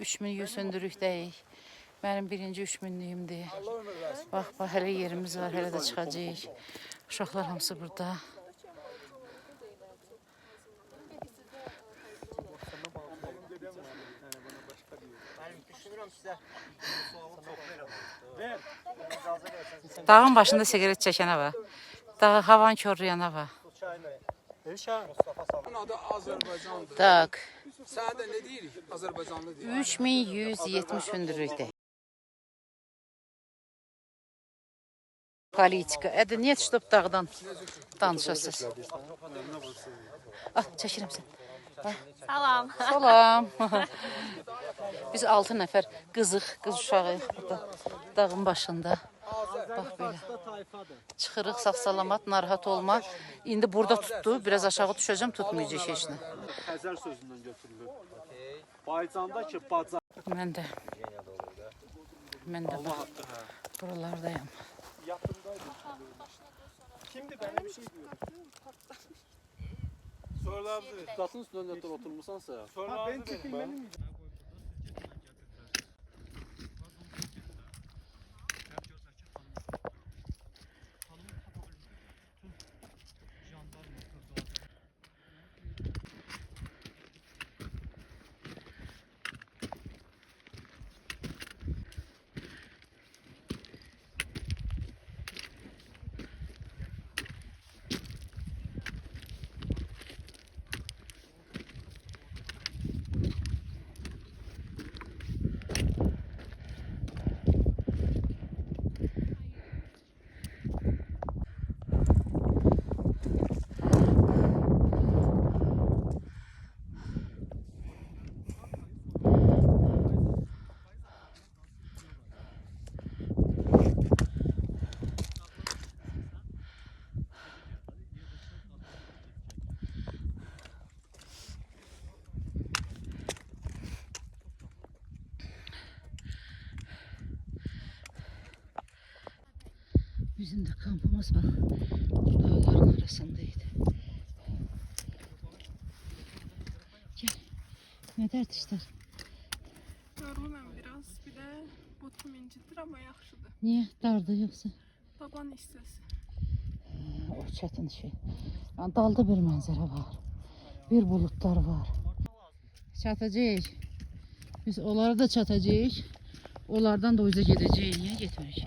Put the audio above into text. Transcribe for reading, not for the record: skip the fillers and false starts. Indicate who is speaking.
Speaker 1: 3000'yi söndürükdəyik. Mənim birinci 3000'liyimdir. Bax, hələ yerimiz var, hələ də çıxacağıq. Uşaqlar hamısı burada. Dağın başında sigaret çəkənə var. Dağı havan körləyənə var.
Speaker 2: Adı Azərbaycandır.
Speaker 1: Tak.
Speaker 2: Sənə də nə deyirik? Azərbaycanlı deyirik.
Speaker 1: 3170 hündürlükdə. Politika. Niyə çıxıb dağdan danışasınız? Çəkirəm sən.
Speaker 3: Salam.
Speaker 1: Salam. Biz 6 nəfər qızıq, qız uşağıyıq burada dağın başında. Bax belə. Çıxırıq sağ-salamat, narahat olma. İndi burada tutdu, biraz aşağı düşəcəm, tutmayacaq heç nə.
Speaker 4: Xəzər sözündən götürülür. Baycanda ki, baca.
Speaker 1: Mən də bax, buralardayım.
Speaker 4: Kimdir bana bir şey diyor. Sorulardı. Qatın üstündə oturmuşsansa. Sorulardı dedim ben.
Speaker 1: Bizim de kampımız var. Dağların arasındaydı. Gel. Ne dert işler?
Speaker 3: Yorulmam biraz. Bir de botum incidir ama yaxşıdır.
Speaker 1: Niye? Dardı yoksa?
Speaker 3: Baban istəsin.
Speaker 1: O çətin şey. Yani dalda bir mənzərə var. Bir bulutlar var. Çatacağız. Biz onlara da çatacağız. Onlardan da o yüzden gideceğiz. Niye getmirik?